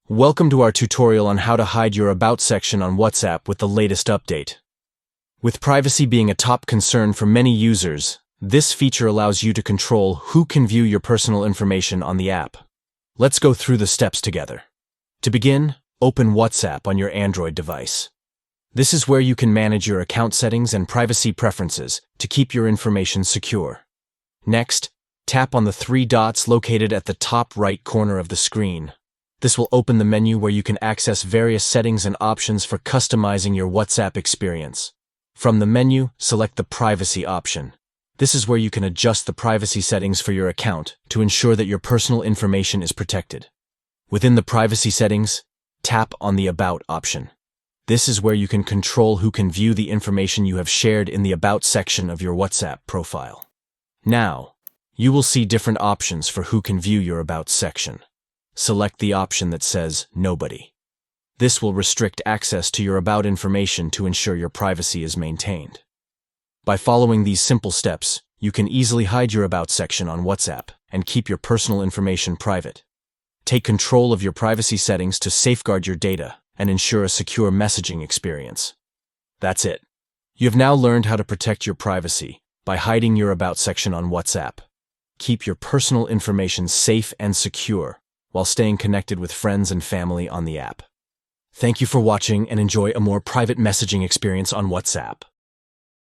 Welcome to our tutorial on how to hide your About section on WhatsApp with the latest update. With privacy being a top concern for many users, this feature allows you to control who can view your personal information on the app. Let's go through the steps together. To begin, open WhatsApp on your Android device. This is where you can manage your account settings and privacy preferences to keep your information secure. Next, tap on the three dots located at the top right corner of the screen. This will open the menu where you can access various settings and options for customizing your WhatsApp experience. From the menu, select the Privacy option. This is where you can adjust the privacy settings for your account to ensure that your personal information is protected. Within the privacy settings, tap on the About option. This is where you can control who can view the information you have shared in the About section of your WhatsApp profile. Now, you will see different options for who can view your About section. Select the option that says Nobody. This will restrict access to your About information to ensure your privacy is maintained. By following these simple steps, you can easily hide your About section on WhatsApp and keep your personal information private. Take control of your privacy settings to safeguard your data and ensure a secure messaging experience. That's it. You have now learned how to protect your privacy by hiding your About section on WhatsApp. Keep your personal information safe and secure while staying connected with friends and family on the app. Thank you for watching and enjoy a more private messaging experience on WhatsApp.